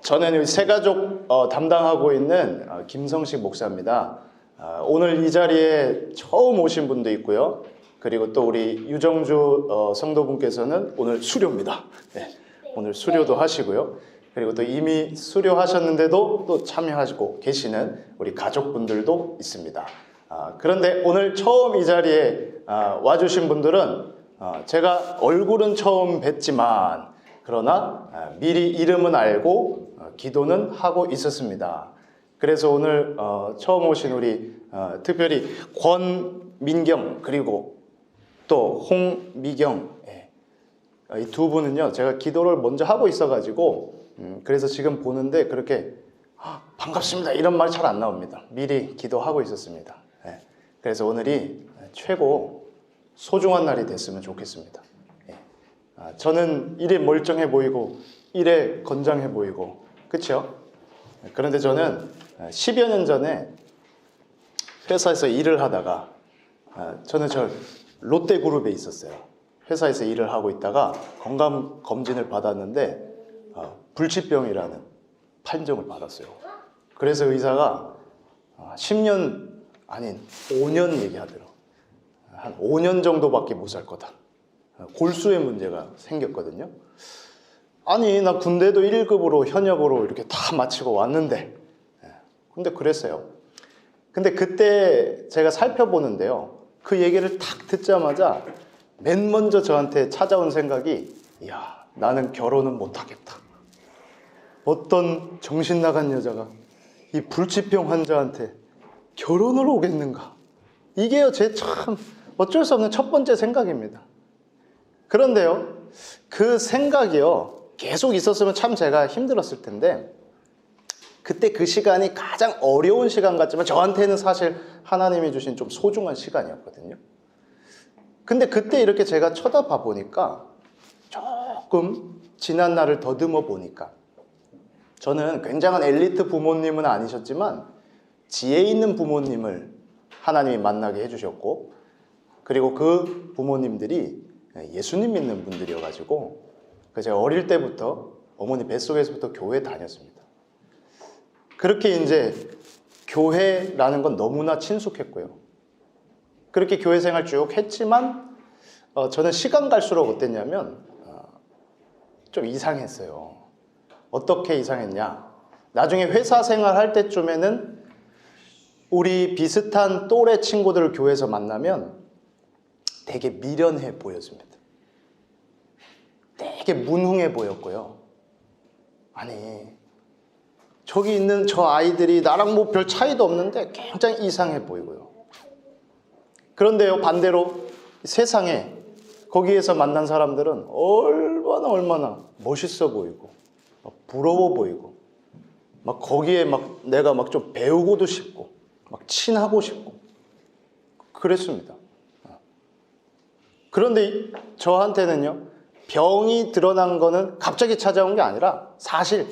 저는 여기 새가족 담당하고 있는 김성식 목사입니다. 오늘 이 자리에 처음 오신 분도 있고요. 그리고 또 우리 유정주 성도분께서는 오늘 수료입니다. 네, 오늘 수료도 하시고요. 그리고 또 이미 수료하셨는데도 또 참여하시고 계시는 우리 가족분들도 있습니다. 그런데 오늘 처음 이 자리에 와주신 분들은 제가 얼굴은 처음 뵀지만 그러나 미리 이름은 알고 기도는 하고 있었습니다. 그래서 오늘 처음 오신 우리 특별히 권민경 그리고 또 홍미경 이 두 분은요, 제가 기도를 먼저 하고 있어가지고 그래서 지금 보는데 그렇게 반갑습니다 이런 말 잘 안 나옵니다. 미리 기도하고 있었습니다. 그래서 오늘이 최고 소중한 날이 됐으면 좋겠습니다. 저는 일에 멀쩡해 보이고 일에 건장해 보이고 그렇죠? 그런데 저는 10여 년 전에 회사에서 일을 하다가 저는 롯데그룹에 있었어요. 회사에서 일을 하고 있다가 건강검진을 받았는데 불치병이라는 판정을 받았어요. 그래서 의사가 10년 아닌 5년 얘기하더라고요. 한 5년 정도밖에 못 살 거다. 골수의 문제가 생겼거든요. 아니 나 군대도 1급으로 현역으로 이렇게 다 마치고 왔는데 근데 그랬어요. 근데 그때 제가 살펴보는데요, 그 얘기를 딱 듣자마자 맨 먼저 저한테 찾아온 생각이, 이야 나는 결혼은 못하겠다. 어떤 정신 나간 여자가 이 불치병 환자한테 결혼을 오겠는가. 이게요 제 참 어쩔 수 없는 첫 번째 생각입니다. 그런데요, 그 생각이요 계속 있었으면 참 제가 힘들었을 텐데, 그때 그 시간이 가장 어려운 시간 같지만 저한테는 사실 하나님이 주신 좀 소중한 시간이었거든요. 근데 그때 이렇게 제가 쳐다봐 보니까, 조금 지난 날을 더듬어 보니까, 저는 굉장한 엘리트 부모님은 아니셨지만 지혜 있는 부모님을 하나님이 만나게 해주셨고, 그리고 그 부모님들이 예수님 믿는 분들이어가지고 제가 어릴 때부터 어머니 뱃속에서부터 교회 다녔습니다. 그렇게 이제 교회라는 건 너무나 친숙했고요. 그렇게 교회 생활 쭉 했지만 저는 시간 갈수록 어땠냐면 좀 이상했어요. 어떻게 이상했냐, 나중에 회사 생활할 때쯤에는 우리 비슷한 또래 친구들을 교회에서 만나면 되게 미련해 보였습니다. 되게 문흥해 보였고요. 아니 저기 있는 저 아이들이 나랑 뭐 별 차이도 없는데 굉장히 이상해 보이고요. 그런데요 반대로 세상에 거기에서 만난 사람들은 얼마나 멋있어 보이고 막 부러워 보이고 막 거기에 막 내가 막 좀 배우고도 싶고 막 친하고 싶고 그랬습니다. 그런데 저한테는요, 병이 드러난 거는 갑자기 찾아온 게 아니라 사실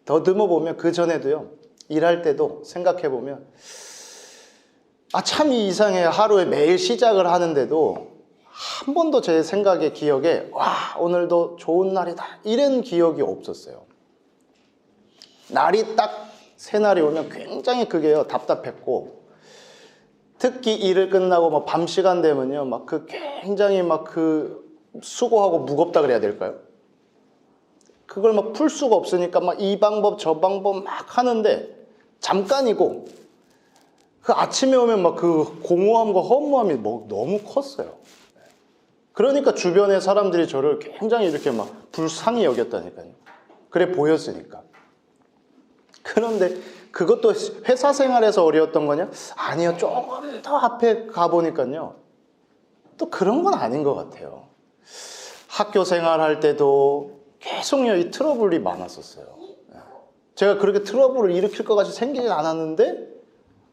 더듬어 보면 그 전에도요, 일할 때도 생각해 보면 참 이상해요. 하루에 매일 시작을 하는데도 한 번도 제 생각에 기억에 와 오늘도 좋은 날이다 이런 기억이 없었어요. 날이 딱 새날이 오면 굉장히 그게요 답답했고, 특히 일을 끝나고 막 밤 시간 되면요 막 그 굉장히 막 그 수고하고 무겁다 그래야 될까요? 그걸 막 풀 수가 없으니까 막 이 방법 저 방법 막 하는데 잠깐이고, 그 아침에 오면 막 그 공허함과 허무함이 뭐 너무 컸어요. 그러니까 주변의 사람들이 저를 굉장히 이렇게 막 불쌍히 여겼다니까요. 그래 보였으니까. 그런데 그것도 회사 생활에서 어려웠던 거냐? 아니요. 조금 더 앞에 가보니까요, 또 그런 건 아닌 것 같아요. 학교 생활할 때도 계속 이 트러블이 많았었어요. 제가 그렇게 트러블을 일으킬 것 같이 생기지 않았는데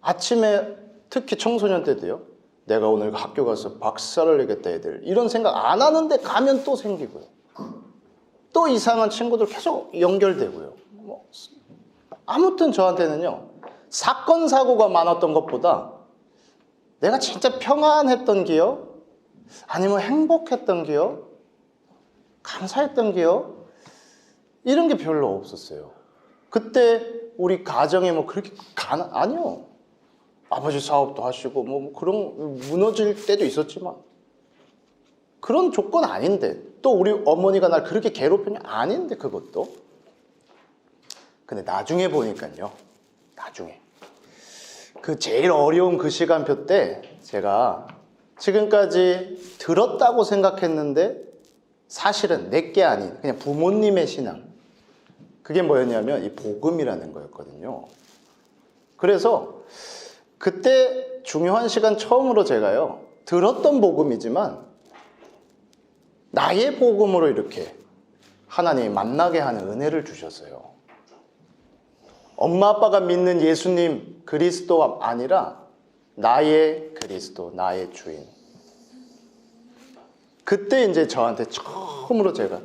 아침에 특히 청소년 때도요, 내가 오늘 학교 가서 박살을 내겠다 애들 이런 생각 안 하는데 가면 또 생기고요. 또 이상한 친구들 계속 연결되고요. 아무튼 저한테는요, 사건 사고가 많았던 것보다 내가 진짜 평안했던 기억, 아니면 행복했던 기억, 감사했던 기억, 이런 게 별로 없었어요. 그때 우리 가정에 뭐 그렇게 아니요. 아버지 사업도 하시고 뭐 그런 무너질 때도 있었지만 그런 조건 아닌데, 또 우리 어머니가 날 그렇게 괴롭히냐 아닌데, 그것도. 근데 나중에 보니까요, 나중에 그 제일 어려운 그 시간표 때 제가 지금까지 들었다고 생각했는데 사실은 내게 아닌 그냥 부모님의 신앙, 그게 뭐였냐면 이 복음이라는 거였거든요. 그래서 그때 중요한 시간 처음으로 제가요, 들었던 복음이지만 나의 복음으로 이렇게 하나님이 만나게 하는 은혜를 주셨어요. 엄마 아빠가 믿는 예수님 그리스도가 아니라 나의 그리스도, 나의 주인. 그때 이제 저한테 처음으로 제가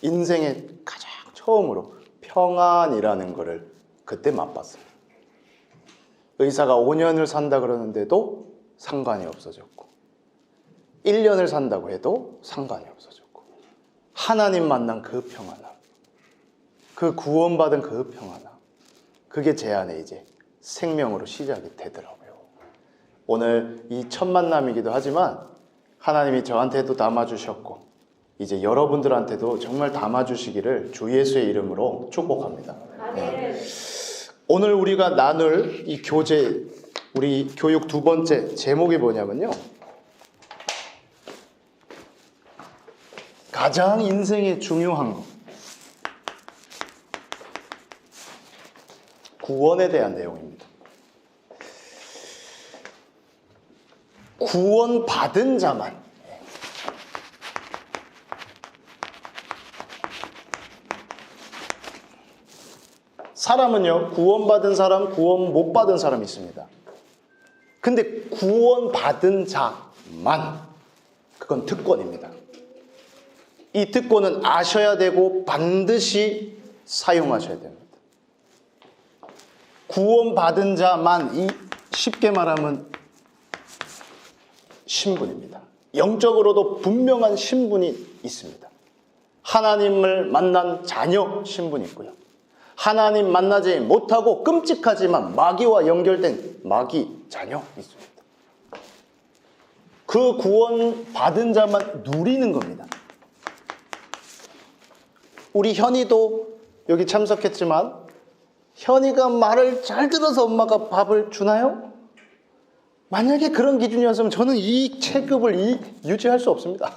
인생에 가장 처음으로 평안이라는 거를 그때 맛봤어요. 의사가 5년을 산다 그러는데도 상관이 없어졌고, 1년을 산다고 해도 상관이 없어졌고, 하나님 만난 그 평안함, 그 구원받은 그 평안함, 그게 제 안에 이제 생명으로 시작이 되더라고요. 오늘 이 첫 만남이기도 하지만 하나님이 저한테도 담아주셨고 이제 여러분들한테도 정말 담아주시기를 주 예수의 이름으로 축복합니다. 네. 오늘 우리가 나눌 이 교재, 우리 교육 두 번째 제목이 뭐냐면요, 가장 인생에 중요한 거, 구원에 대한 내용입니다. 구원받은 자만, 사람은요, 구원받은 사람, 구원 못 받은 사람이 있습니다. 근데 구원받은 자만, 그건 특권입니다. 이 특권은 아셔야 되고 반드시 사용하셔야 됩니다. 구원받은 자만, 이 쉽게 말하면 신분입니다. 영적으로도 분명한 신분이 있습니다. 하나님을 만난 자녀 신분이 있고요, 하나님 만나지 못하고 끔찍하지만 마귀와 연결된 마귀 자녀 있습니다. 그 구원받은 자만 누리는 겁니다. 우리 현이도 여기 참석했지만 현이가 말을 잘 들어서 엄마가 밥을 주나요? 만약에 그런 기준이었으면 저는 이 체급을 유지할 수 없습니다.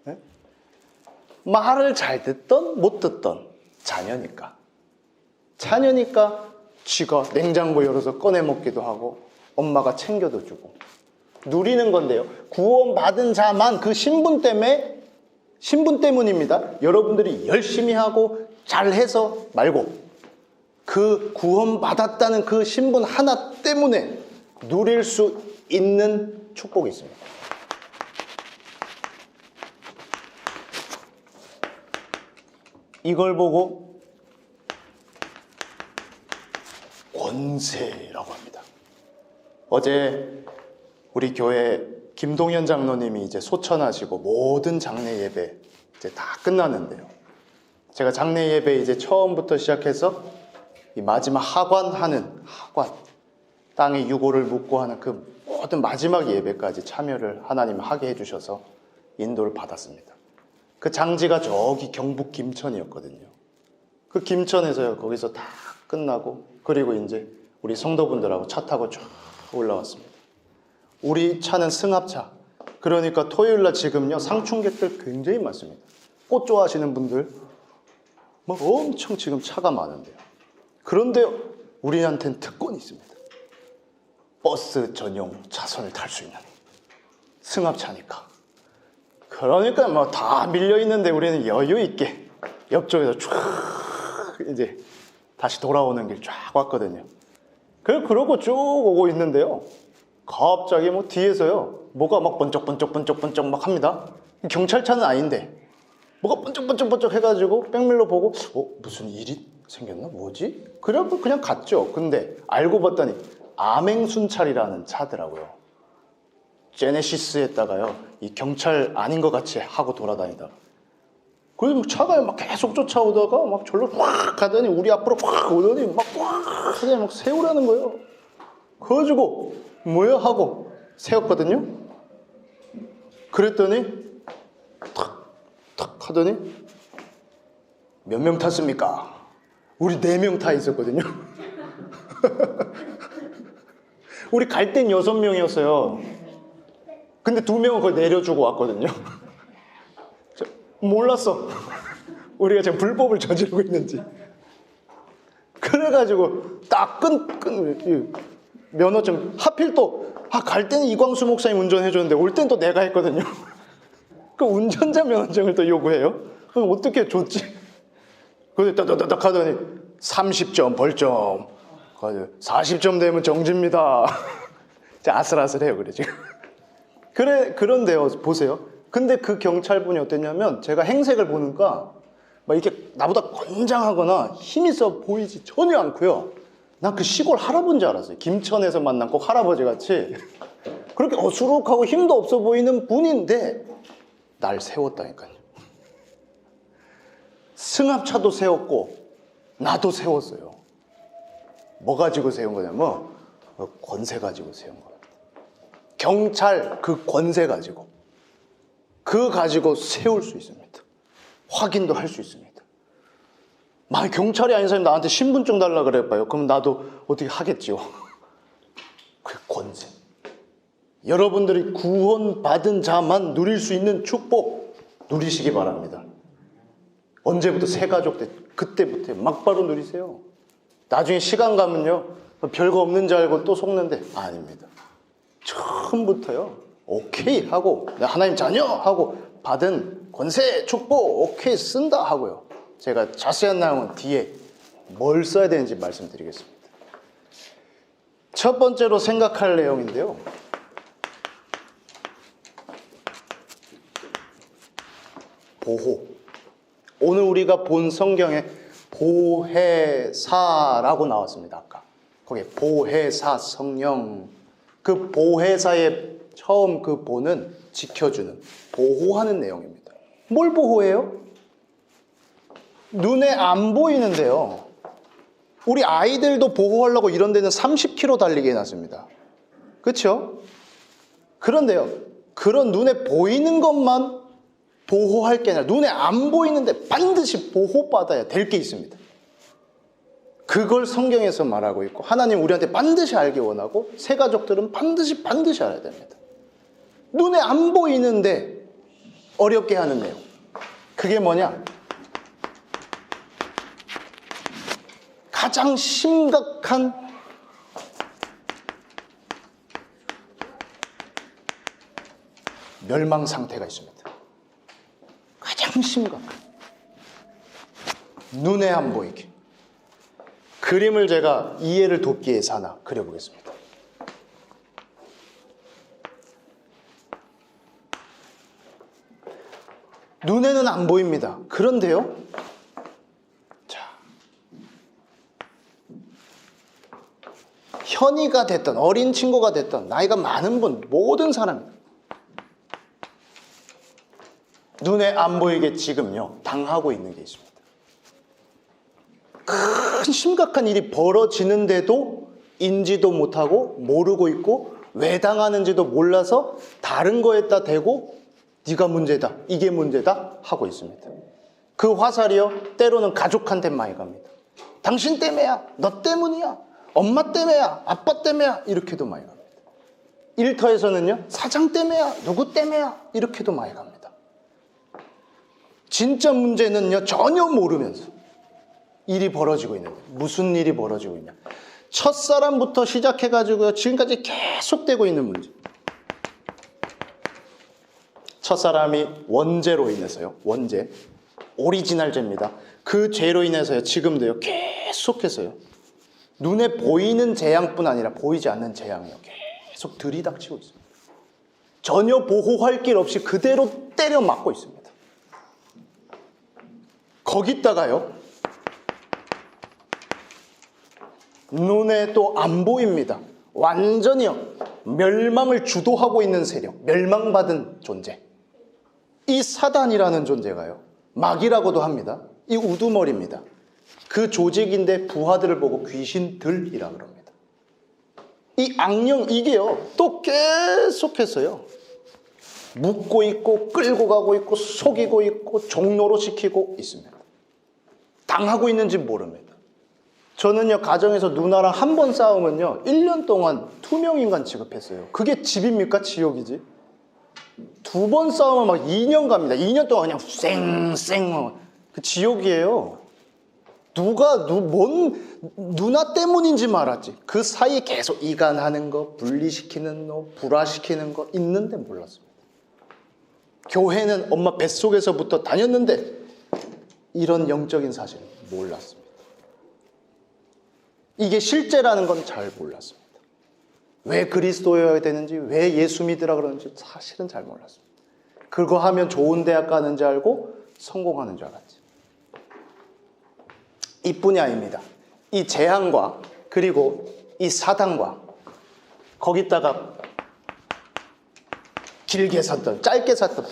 네? 말을 잘 듣던 못 듣던 자녀니까 쥐가 냉장고 열어서 꺼내 먹기도 하고 엄마가 챙겨도 주고 누리는 건데요, 구원받은 자만 그 신분 때문입니다. 여러분들이 열심히 하고 잘해서 말고 그 구원받았다는 그 신분 하나 때문에 누릴 수 있는 축복이 있습니다. 이걸 보고 권세라고 합니다. 어제 우리 교회 김동현 장로님이 이제 소천하시고 모든 장례 예배 이제 다 끝났는데요, 제가 장례 예배 이제 처음부터 시작해서 이 마지막 하관, 땅에 유골을 묻고 하는 그 모든 마지막 예배까지 참여를 하나님 하게 해주셔서 인도를 받았습니다. 그 장지가 저기 경북 김천이었거든요. 그 김천에서요, 거기서 다 끝나고 그리고 이제 우리 성도분들하고 차 타고 쭉 올라왔습니다. 우리 차는 승합차. 그러니까 토요일날 지금요, 상충객들 굉장히 많습니다. 꽃 좋아하시는 분들 막 엄청 지금 차가 많은데요. 그런데 우리한테는 특권이 있습니다. 버스 전용 차선을 탈 수 있는 승합차니까. 그러니까 뭐 다 밀려 있는데 우리는 여유 있게 옆쪽에서 쭉 이제 다시 돌아오는 길 쫙 왔거든요. 그러고 쭉 오고 있는데요, 갑자기 뭐 뒤에서요, 뭐가 막 번쩍번쩍 막 합니다. 경찰차는 아닌데 뭐가 번쩍번쩍 해가지고 백밀러 보고 무슨 일이 생겼나? 뭐지? 그래갖고 그냥 갔죠. 근데 알고 봤더니 암행순찰이라는 차더라고요. 제네시스에다가요, 이 경찰 아닌 것 같이 하고 돌아다니다. 그래서 차가 막 계속 쫓아오다가 막 절로 확 가더니 우리 앞으로 확 오더니 막 하더니 막 세우라는 거예요. 그래가지고 뭐야 하고 세웠거든요. 그랬더니 탁 하더니 몇 명 탔습니까? 우리 4명 타 있었거든요. 우리 갈 땐 6명이었어요. 근데 2명은 거기 내려주고 왔거든요. 몰랐어. 우리가 지금 불법을 저지르고 있는지. 그래가지고 딱 면허증 하필 또 갈 때는 이광수 목사님 운전해줬는데 올 땐 또 내가 했거든요. 그 운전자 면허증을 또 요구해요. 그럼 어떻게 줬지? 그래서 따다다닥 하더니 30점 벌점, 40점 되면 정지입니다. 아슬아슬해요, 그래 지금. 그런데요, 보세요. 근데 그 경찰분이 어땠냐면 제가 행색을 보니까 막 이렇게 나보다 건장하거나 힘 있어 보이지 전혀 않고요. 난 그 시골 할아버지인 줄 알았어요. 김천에서 만난 꼭 할아버지 같이 그렇게 어수룩하고 힘도 없어 보이는 분인데 날 세웠다니까요. 승합차도 세웠고 나도 세웠어요. 뭐 가지고 세운 거냐면 권세 가지고 세운 거예요. 경찰 그 권세 가지고 그거 가지고 세울 수 있습니다. 확인도 할 수 있습니다. 만약 경찰이 아닌 사람이 나한테 신분증 달라 그래봐요. 그럼 나도 어떻게 하겠지요. 그 권세. 여러분들이 구원받은 자만 누릴 수 있는 축복 누리시기 바랍니다. 언제부터 새가족 때 그때부터 막바로 누리세요. 나중에 시간 가면요 별거 없는 줄 알고 또 속는데 아닙니다. 처음부터요 오케이 하고 하나님 자녀 하고 받은 권세 축복 오케이 쓴다 하고요. 제가 자세한 내용은 뒤에 뭘 써야 되는지 말씀드리겠습니다. 첫 번째로 생각할 내용인데요. 보호. 오늘 우리가 본 성경에 보혜사라고 나왔습니다. 아까 거기에 보혜사 성령. 그 보혜사의 처음 그 보는 지켜주는 보호하는 내용입니다. 뭘 보호해요? 눈에 안 보이는데요. 우리 아이들도 보호하려고 이런 데는 30km 달리게 해놨습니다. 그렇죠? 그런데요. 그런 눈에 보이는 것만 보호할 게 아니라 눈에 안 보이는데 반드시 보호받아야 될 게 있습니다. 그걸 성경에서 말하고 있고 하나님 우리한테 반드시 알기 원하고 새 가족들은 반드시 알아야 됩니다. 눈에 안 보이는데 어렵게 하는 내용. 그게 뭐냐? 가장 심각한 멸망 상태가 있습니다. 가장 심각한 눈에 안 보이게. 그림을 제가 이해를 돕기 위해서 하나 그려보겠습니다. 눈에는 안 보입니다. 그런데요. 자, 현이가 됐던 어린 친구가 됐던 나이가 많은 분 모든 사람 눈에 안 보이게 지금요 당하고 있는 게 있습니다. 큰 심각한 일이 벌어지는데도 인지도 못하고 모르고 있고 왜 당하는지도 몰라서 다른 거에다 대고 네가 문제다, 이게 문제다 하고 있습니다. 그 화살이요 때로는 가족한테 많이 갑니다. 당신 때문이야, 너 때문이야, 엄마 때문이야, 아빠 때문이야 이렇게도 많이 갑니다. 일터에서는요 사장 때문이야, 누구 때문이야 이렇게도 많이 갑니다. 진짜 문제는요 전혀 모르면서 일이 벌어지고 있는데 무슨 일이 벌어지고 있냐? 첫사람부터 시작해가지고 지금까지 계속되고 있는 문제. 첫사람이 원죄로 인해서요. 원죄. 오리지널죄입니다. 그 죄로 인해서요. 지금도요. 계속해서요. 눈에 보이는 재앙뿐 아니라 보이지 않는 재앙이요. 계속 들이닥치고 있습니다. 전혀 보호할 길 없이 그대로 때려 맞고 있습니다. 거기다가요. 눈에 또 안 보입니다. 완전히요. 멸망을 주도하고 있는 세력. 멸망받은 존재. 이 사단이라는 존재가요. 마귀라고도 합니다. 이 우두머리입니다. 그 조직인데 부하들을 보고 귀신들이라 그럽니다. 이 악령 이게요 또 계속해서요 묶고 있고 끌고 가고 있고 속이고 있고 종로로 시키고 있습니다. 당하고 있는지 모릅니다. 저는요 가정에서 누나랑 한 번 싸우면요 1년 동안 투명인간 취급했어요. 그게 집입니까? 지옥이지. 2번 싸우면 막 2년 갑니다. 2년 동안 그냥 쌩쌩 그 지옥이에요. 뭔 누나 때문인지 말았지. 그 사이에 계속 이간하는 거, 분리시키는 거, 불화시키는 거 있는데 몰랐습니다. 교회는 엄마 뱃속에서부터 다녔는데 이런 영적인 사실은 몰랐습니다. 이게 실제라는 건 잘 몰랐습니다. 왜 그리스도여야 되는지, 왜 예수 믿으라 그러는지 사실은 잘 몰랐습니다. 그거 하면 좋은 대학 가는 줄 알고 성공하는 줄 알았지. 이뿐이 아닙니다. 이 재앙과 그리고 이 사단과 거기다가 길게 샀던 짧게 샀던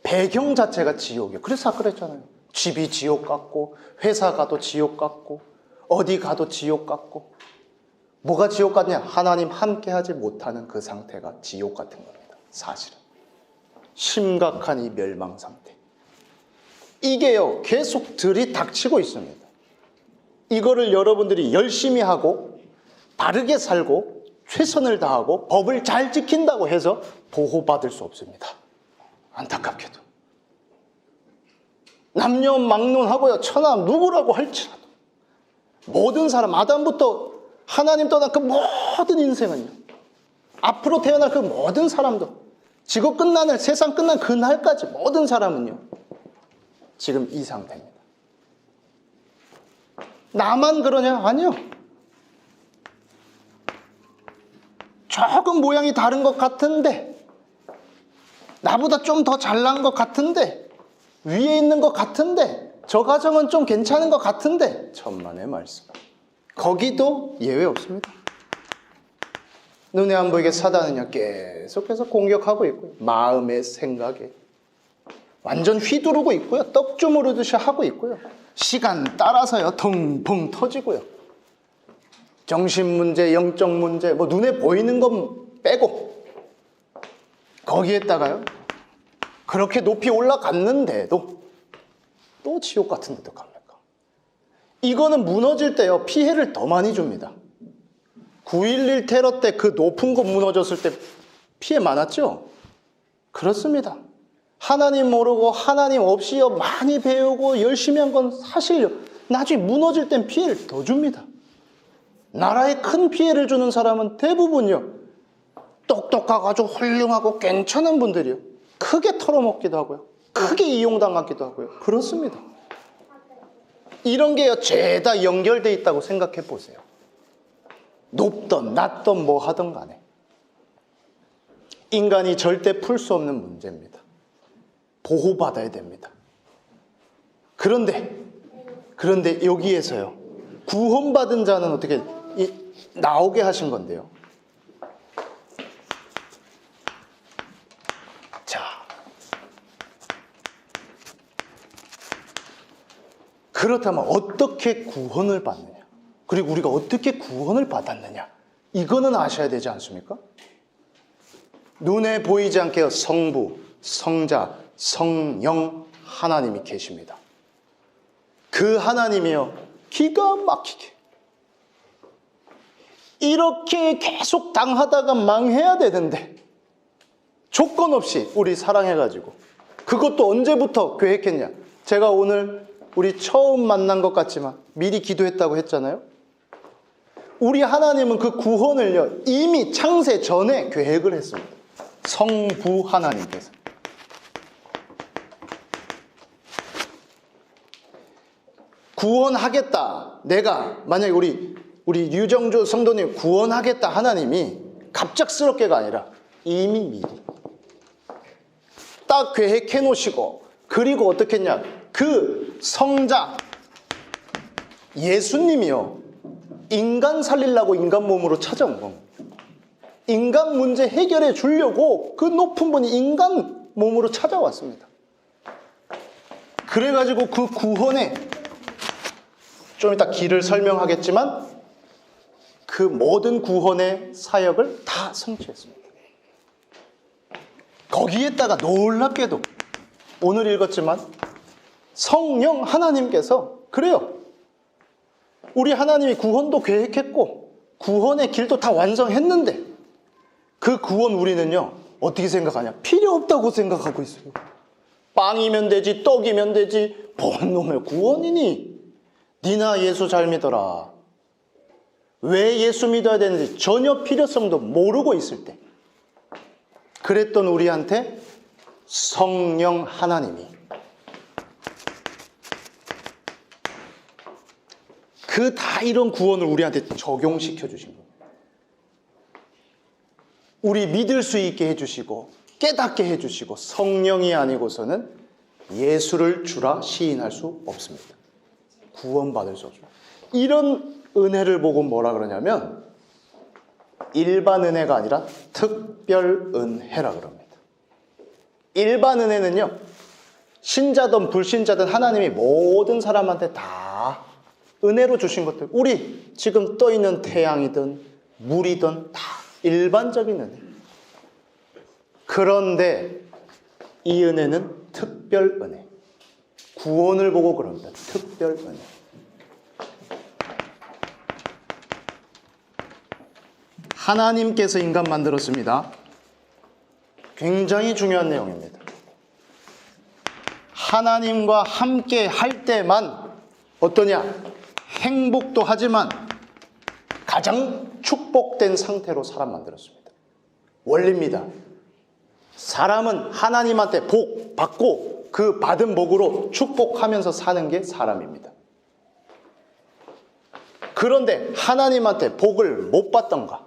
배경 자체가 지옥이에요. 그래서 아까 그랬잖아요. 집이 지옥 같고 회사 가도 지옥 같고 어디 가도 지옥 같고 뭐가 지옥 같냐? 하나님 함께하지 못하는 그 상태가 지옥 같은 겁니다. 사실은 심각한 이 멸망 상태 이게요 계속 들이닥치고 있습니다. 이거를 여러분들이 열심히 하고 바르게 살고 최선을 다하고 법을 잘 지킨다고 해서 보호받을 수 없습니다. 안타깝게도. 남녀 막론하고요 천하 누구라고 할지라도 모든 사람 아담부터 하나님 떠난 그 모든 인생은요 앞으로 태어날 그 모든 사람도 지구 끝나는 세상 끝난 그날까지 모든 사람은요 지금 이 상태입니다. 나만 그러냐? 아니요. 조금 모양이 다른 것 같은데 나보다 좀 더 잘난 것 같은데 위에 있는 것 같은데 저 가정은 좀 괜찮은 것 같은데 천만의 말씀. 거기도 예외 없습니다. 눈에 안 보이게 사단은요 계속해서 공격하고 있고요. 마음의 생각에 완전 휘두르고 있고요. 떡 주무르듯이 하고 있고요. 시간 따라서요 텅펑 터지고요. 정신 문제, 영적 문제, 뭐 눈에 보이는 건 빼고 거기에다가요 그렇게 높이 올라갔는데도 또 지옥 같은 데도 갑니까? 이거는 무너질 때요 피해를 더 많이 줍니다. 9.11 테러 때 그 높은 곳 무너졌을 때 피해 많았죠? 그렇습니다. 하나님 모르고 하나님 없이요 많이 배우고 열심히 한 건 사실요 나중에 무너질 땐 피해를 더 줍니다. 나라에 큰 피해를 주는 사람은 대부분요 똑똑하고 훌륭하고 괜찮은 분들이요 크게 털어먹기도 하고요 크게 이용당하기도 하고요 그렇습니다. 이런 게요 죄다 연결되어 있다고 생각해 보세요. 높던 낮던 뭐 하던 간에 인간이 절대 풀 수 없는 문제입니다. 보호받아야 됩니다. 그런데 여기에서요 구원받은 자는 어떻게 나오게 하신 건데요. 자, 그렇다면 어떻게 구원을 받느냐? 그리고 우리가 어떻게 구원을 받았느냐? 이거는 아셔야 되지 않습니까? 눈에 보이지 않게 성부, 성자, 성령 하나님이 계십니다. 그 하나님이요 기가 막히게 이렇게 계속 당하다가 망해야 되는데 조건 없이 우리 사랑해가지고 그것도 언제부터 계획했냐? 제가 오늘 우리 처음 만난 것 같지만 미리 기도했다고 했잖아요. 우리 하나님은 그 구원을요 이미 창세 전에 계획을 했습니다. 성부 하나님께서 구원하겠다. 내가 만약에 우리 유정주 성도님 구원하겠다 하나님이 갑작스럽게가 아니라 이미 미리 딱 계획해 놓으시고 그리고 어떻게 했냐? 그 성자 예수님이요 인간 살리려고 인간 몸으로 찾아온 겁니다. 인간 문제 해결해 주려고 그 높은 분이 인간 몸으로 찾아왔습니다. 그래가지고 그 구원에 좀 이따 길을 설명하겠지만 그 모든 구원의 사역을 다 성취했습니다. 거기에다가 놀랍게도 오늘 읽었지만 성령 하나님께서 그래요. 우리 하나님이 구원도 계획했고 구원의 길도 다 완성했는데 그 구원 우리는요 어떻게 생각하냐? 필요 없다고 생각하고 있어요. 빵이면 되지, 떡이면 되지, 뭔 놈의 구원이니? 니나 예수 잘 믿어라. 왜 예수 믿어야 되는지 전혀 필요성도 모르고 있을 때 그랬던 우리한테 성령 하나님이 그 다 이런 구원을 우리한테 적용시켜 주신 거예요. 우리 믿을 수 있게 해주시고 깨닫게 해주시고 성령이 아니고서는 예수를 주라 시인할 수 없습니다. 구원받을 수 없습니다. 이런 은혜를 보고 뭐라 그러냐면 일반 은혜가 아니라 특별 은혜라 그럽니다. 일반 은혜는요 신자든 불신자든 하나님이 모든 사람한테 다 은혜로 주신 것들, 우리 지금 떠있는 태양이든 물이든 다 일반적인 은혜. 그런데 이 은혜는 특별 은혜. 구원을 보고 그럽니다. 특별 은혜. 하나님께서 인간 만들었습니다. 굉장히 중요한 내용입니다. 하나님과 함께 할 때만 어떠냐? 행복도 하지만 가장 축복된 상태로 사람 만들었습니다. 원리입니다. 사람은 하나님한테 복 받고 그 받은 복으로 축복하면서 사는 게 사람입니다. 그런데 하나님한테 복을 못 받던가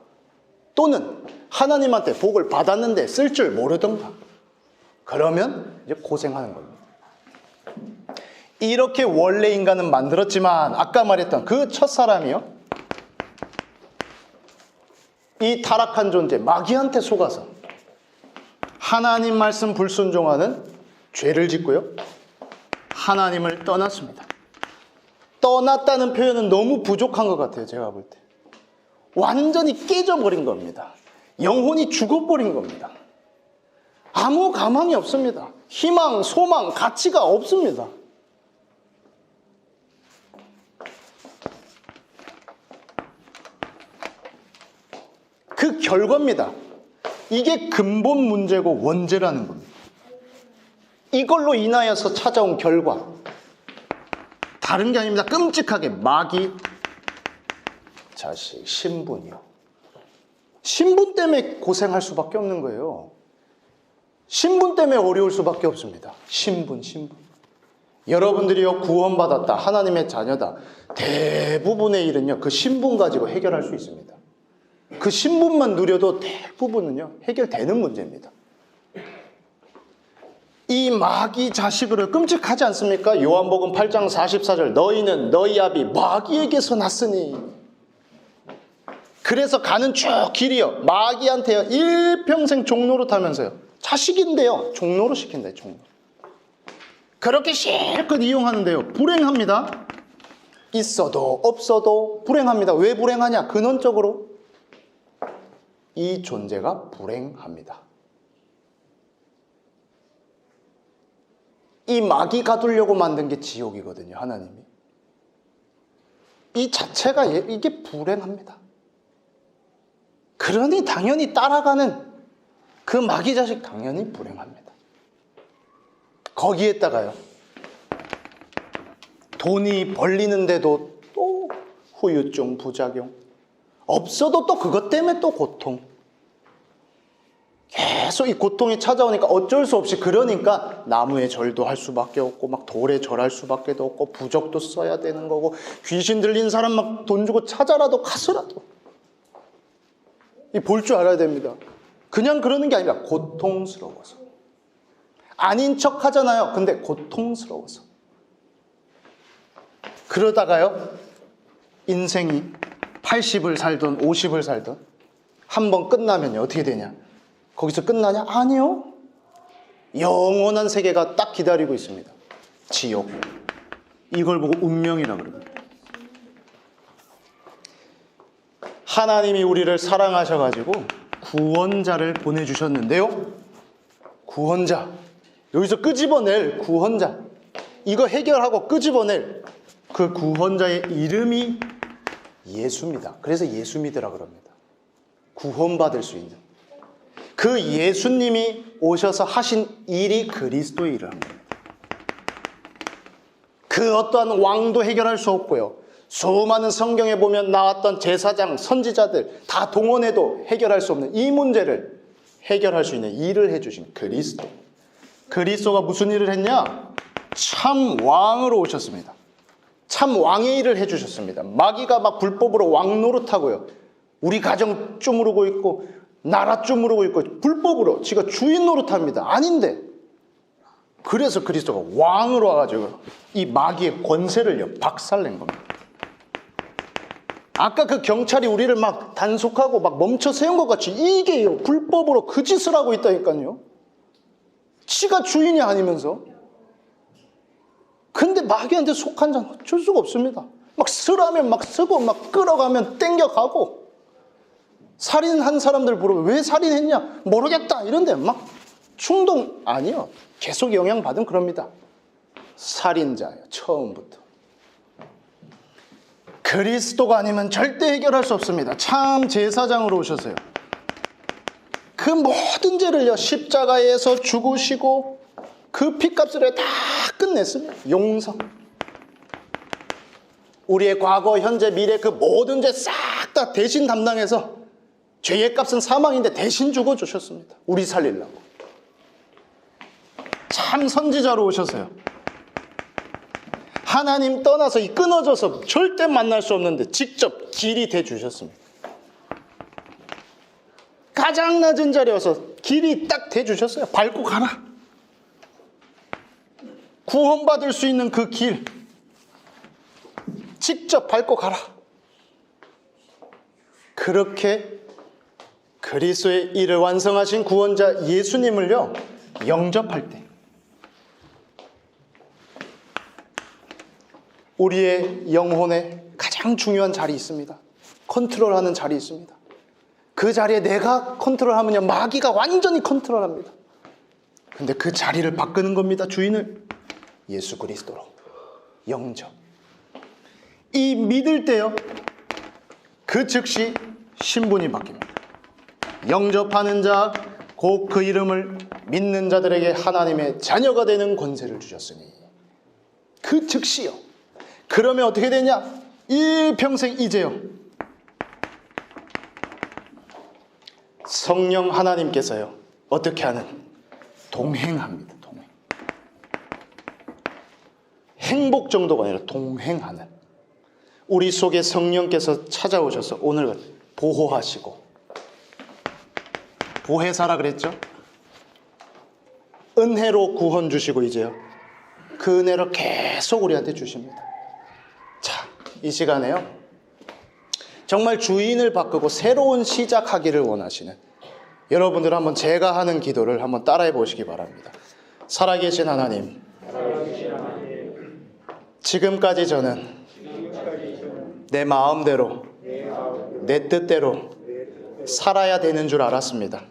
또는 하나님한테 복을 받았는데 쓸 줄 모르던가 그러면 이제 고생하는 겁니다. 이렇게 원래 인간은 만들었지만 아까 말했던 그 첫사람이요 이 타락한 존재 마귀한테 속아서 하나님 말씀 불순종하는 죄를 짓고요 하나님을 떠났습니다. 떠났다는 표현은 너무 부족한 것 같아요. 제가 볼 때 완전히 깨져버린 겁니다. 영혼이 죽어버린 겁니다. 아무 가망이 없습니다. 희망, 소망, 가치가 없습니다. 그 결과입니다. 이게 근본 문제고 원죄라는 겁니다. 이걸로 인하여서 찾아온 결과 다른 게 아닙니다. 끔찍하게 마귀, 자식, 신분이요. 신분 때문에 고생할 수밖에 없는 거예요. 신분 때문에 어려울 수밖에 없습니다. 신분. 여러분들이요 구원받았다, 하나님의 자녀다, 대부분의 일은요 그 신분 가지고 해결할 수 있습니다. 그 신분만 누려도 대부분은요 해결되는 문제입니다. 이 마귀 자식으로 끔찍하지 않습니까? 요한복음 8장 44절 너희는 너희 아비 마귀에게서 났으니 그래서 가는 쭉 길이요 마귀한테요 일평생 종로로 타면서요 자식인데요 종로로 시킨대요. 종로. 그렇게 실컷 이용하는데요 불행합니다. 있어도 없어도 불행합니다. 왜 불행하냐? 근원적으로 이 존재가 불행합니다. 이 마귀 가두려고 만든 게 지옥이거든요. 하나님이. 이 자체가 이게 불행합니다. 그러니 당연히 따라가는 그 마귀 자식 당연히 불행합니다. 거기에다가요 돈이 벌리는데도 또 후유증, 부작용, 없어도 또 그것 때문에 또 고통, 계속 이 고통이 찾아오니까 어쩔 수 없이 그러니까 나무에 절도 할 수밖에 없고 막 돌에 절할 수밖에 없고 부적도 써야 되는 거고 귀신 들린 사람 막 돈 주고 찾아라도 가서라도 이 볼 줄 알아야 됩니다. 그냥 그러는 게 아니라 고통스러워서. 아닌 척 하잖아요. 근데 고통스러워서. 그러다가요 인생이 80을 살든 50을 살든 한 번 끝나면 어떻게 되냐? 거기서 끝나냐? 아니요. 영원한 세계가 딱 기다리고 있습니다. 지옥. 이걸 보고 운명이라 그럽니다. 하나님이 우리를 사랑하셔가지고 구원자를 보내주셨는데요. 구원자. 여기서 끄집어낼 구원자. 이거 해결하고 끄집어낼 그 구원자의 이름이 예수입니다. 그래서 예수 믿으라 그럽니다. 구원받을 수 있는. 그 예수님이 오셔서 하신 일이 그리스도의 일을 합니다. 그 어떠한 왕도 해결할 수 없고요. 수많은 성경에 보면 나왔던 제사장, 선지자들 다 동원해도 해결할 수 없는 이 문제를 해결할 수 있는 일을 해주신 그리스도. 그리스도가 무슨 일을 했냐? 참 왕으로 오셨습니다. 참 왕의 일을 해주셨습니다. 마귀가 막 불법으로 왕 노릇하고요. 우리 가정 쪼무르고 있고 나라 쪼무르고 있고 불법으로 지가 주인 노릇합니다. 아닌데 그래서 그리스도가 왕으로 와가지고 이 마귀의 권세를요 박살낸 겁니다. 아까 그 경찰이 우리를 막 단속하고 막 멈춰 세운 것 같이 이게요 불법으로 그 짓을 하고 있다니까요. 지가 주인이 아니면서. 근데 마귀한테 속한 자는 어쩔 수가 없습니다. 막 쓰라면 막 쓰고 막 끌어가면 땡겨가고. 살인한 사람들 부르면 왜 살인했냐 모르겠다 이런데 막 충동 아니요. 계속 영향받은 그럽니다. 살인자예요. 처음부터. 그리스도가 아니면 절대 해결할 수 없습니다. 참 제사장으로 오셨어요. 그 모든 죄를요 십자가에서 죽으시고 그 피값을 다 끝냈습니다. 용서. 우리의 과거, 현재, 미래 그 모든 죄 싹 다 대신 담당해서 죄의 값은 사망인데 대신 죽어주셨습니다. 우리 살리려고. 참 선지자로 오셨어요. 하나님 떠나서 끊어져서 절대 만날 수 없는데 직접 길이 돼주셨습니다. 가장 낮은 자리여서 길이 딱 돼주셨어요. 밟고 가라. 구원받을 수 있는 그 길 직접 밟고 가라. 그렇게 그리스도의 일을 완성하신 구원자 예수님을요 영접할 때 우리의 영혼에 가장 중요한 자리 있습니다. 컨트롤하는 자리 있습니다. 그 자리에 내가 컨트롤하면요 마귀가 완전히 컨트롤합니다. 근데 그 자리를 바꾸는 겁니다. 주인을 예수 그리스도로 영접. 이 믿을 때요 그 즉시 신분이 바뀝니다. 영접하는 자 곧 그 이름을 믿는 자들에게 하나님의 자녀가 되는 권세를 주셨으니 그 즉시요. 그러면 어떻게 되냐? 일평생 이제요 성령 하나님께서요 어떻게 하는? 동행합니다. 동행. 행복 정도가 아니라 동행하는. 우리 속에 성령께서 찾아오셔서 오늘 보호하시고 보혜사라 그랬죠? 은혜로 구원 주시고 이제요 그 은혜를 계속 우리한테 주십니다. 자, 이 시간에요 정말 주인을 바꾸고 새로운 시작하기를 원하시는 여러분들 한번 제가 하는 기도를 한번 따라해 보시기 바랍니다. 살아계신 하나님, 지금까지 저는 내 마음대로 내 뜻대로 살아야 되는 줄 알았습니다.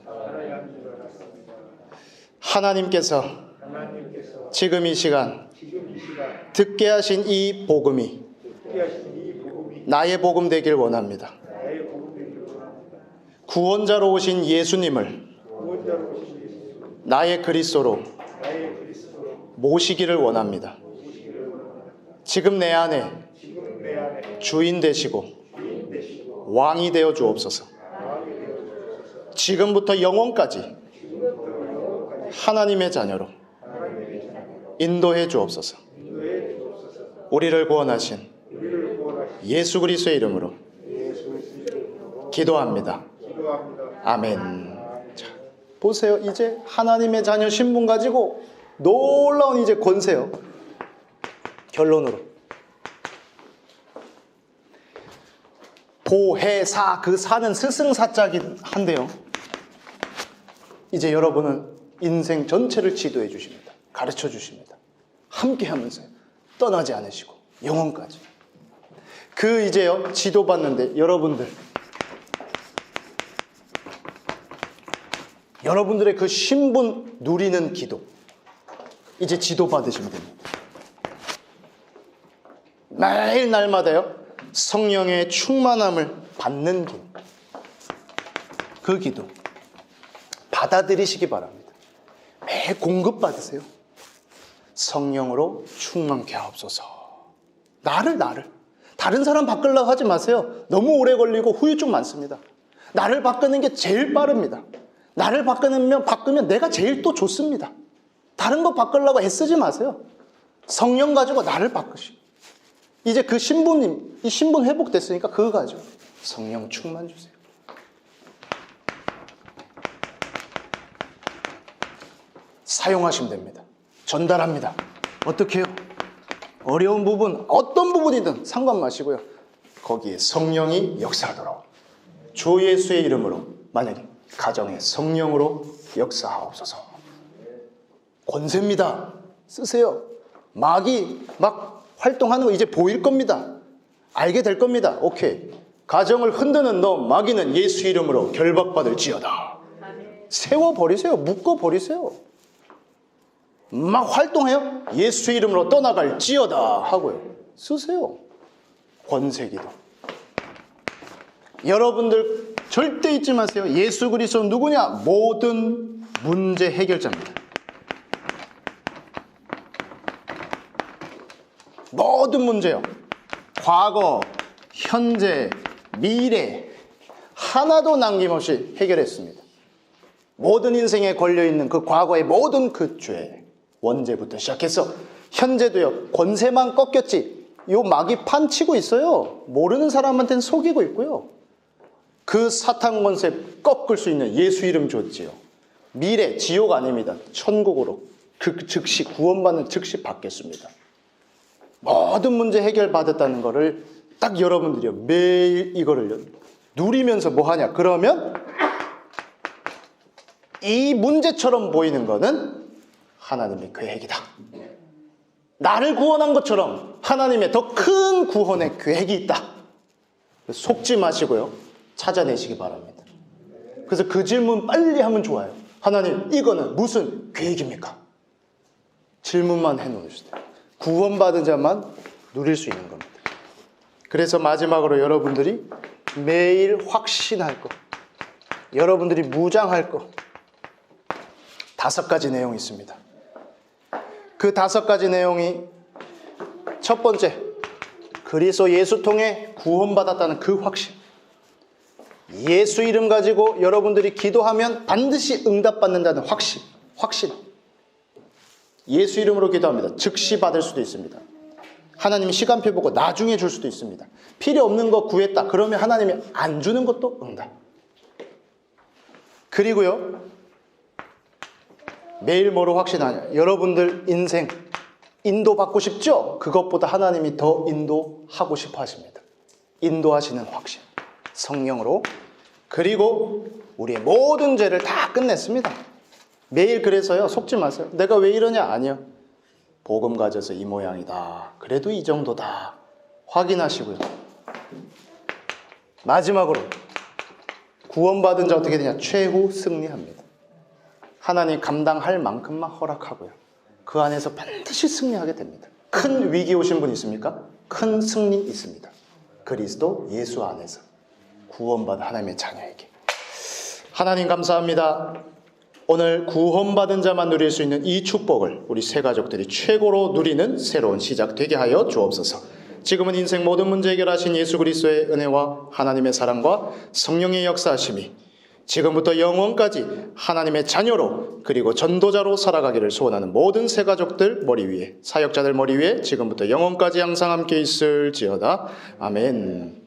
하나님께서 지금 이 시간 듣게 하신 이 복음이 나의 복음 되길 원합니다. 구원자로 오신 예수님을 나의 그리스도로 모시기를 원합니다. 지금 내 안에 주인 되시고 왕이 되어 주옵소서. 지금부터 영원까지 하나님의 자녀로 인도해 주옵소서. 우리를 구원하신 예수 그리스도의 이름으로 기도합니다. 아멘. 자, 보세요. 이제 하나님의 자녀 신분 가지고 놀라운 이제 권세요. 결론으로 보혜사, 그 사는 스승사자긴 한데요 이제 여러분은 인생 전체를 지도해 주십니다. 가르쳐 주십니다. 함께 하면서요. 떠나지 않으시고 영원까지. 그 이제요 지도 받는데 여러분들의 그 신분 누리는 기도 이제 지도 받으시면 됩니다. 매일 날마다요 성령의 충만함을 받는 길, 그 기도 받아들이시기 바랍니다. 매일 공급받으세요. 성령으로 충만케 하옵소서. 나를 다른 사람 바꾸려고 하지 마세요. 너무 오래 걸리고 후유증 많습니다. 나를 바꾸는 게 제일 빠릅니다. 나를 바꾸면 내가 제일 또 좋습니다. 다른 거 바꾸려고 애쓰지 마세요. 성령 가지고 나를 바꾸시고 이제 그 신부님, 이 신분 회복됐으니까 그거 가지고 성령 충만 주세요. 사용하시면 됩니다. 전달합니다. 어떻게 해요? 어려운 부분, 어떤 부분이든 상관 마시고요. 거기에 성령이 역사하도록 주 예수의 이름으로 만약에 가정에 성령으로 역사하옵소서. 권세입니다. 쓰세요. 마귀 막 활동하는 거 이제 보일 겁니다. 알게 될 겁니다. 오케이. 가정을 흔드는 너 마귀는 예수 이름으로 결박받을지어다. 세워버리세요. 묶어버리세요. 막 활동해요. 예수 이름으로 떠나갈지어다 하고요. 쓰세요. 권세기도. 여러분들 절대 잊지 마세요. 예수 그리스도는 누구냐? 모든 문제 해결자입니다. 모든 문제요. 과거, 현재, 미래 하나도 남김없이 해결했습니다. 모든 인생에 걸려있는 그 과거의 모든 그 죄 원죄부터 시작해서 현재도요. 권세만 꺾였지 요 마귀 판 치고 있어요. 모르는 사람한테는 속이고 있고요. 그 사탄 권세 꺾을 수 있는 예수 이름 줬지요. 미래 지옥 아닙니다. 천국으로 그 즉시 구원받는 즉시 받겠습니다. 모든 문제 해결받았다는 거를 딱 여러분들이요. 매일 이거를 누리면서 뭐 하냐? 그러면 이 문제처럼 보이는 거는 하나님의 계획이다. 나를 구원한 것처럼 하나님의 더 큰 구원의 계획이 있다. 속지 마시고요. 찾아내시기 바랍니다. 그래서 그 질문 빨리 하면 좋아요. 하나님, 이거는 무슨 계획입니까? 질문만 해놓으시죠. 구원받은 자만 누릴 수 있는 겁니다. 그래서 마지막으로 여러분들이 매일 확신할 것, 여러분들이 무장할 것 5가지 내용이 있습니다. 그 5가지 내용이 첫 번째, 그리스도 예수 통해 구원받았다는 그 확신. 예수 이름 가지고 여러분들이 기도하면 반드시 응답받는다는 확신. 예수 이름으로 기도합니다. 즉시 받을 수도 있습니다. 하나님이 시간표 보고 나중에 줄 수도 있습니다. 필요 없는 거 구했다. 그러면 하나님이 안 주는 것도 응답. 그리고요. 매일 뭐로 확신하냐? 여러분들 인생 인도받고 싶죠? 그것보다 하나님이 더 인도하고 싶어 하십니다. 인도하시는 확신. 성령으로. 그리고 우리의 모든 죄를 다 끝냈습니다. 매일 그래서요. 속지 마세요. 내가 왜 이러냐? 아니요. 복음 가져서 이 모양이다. 그래도 이 정도다. 확인하시고요. 마지막으로 구원받은 자 어떻게 되냐? 최후 승리합니다. 하나님 감당할 만큼만 허락하고요. 그 안에서 반드시 승리하게 됩니다. 큰 위기 오신 분 있습니까? 큰 승리 있습니다. 그리스도 예수 안에서 구원받은 하나님의 자녀에게. 하나님 감사합니다. 오늘 구원받은 자만 누릴 수 있는 이 축복을 우리 세 가족들이 최고로 누리는 새로운 시작 되게 하여 주옵소서. 지금은 인생 모든 문제 해결하신 예수 그리스도의 은혜와 하나님의 사랑과 성령의 역사하심이 지금부터 영원까지 하나님의 자녀로 그리고 전도자로 살아가기를 소원하는 모든 새 가족들 머리 위에, 사역자들 머리 위에 지금부터 영원까지 항상 함께 있을지어다. 아멘.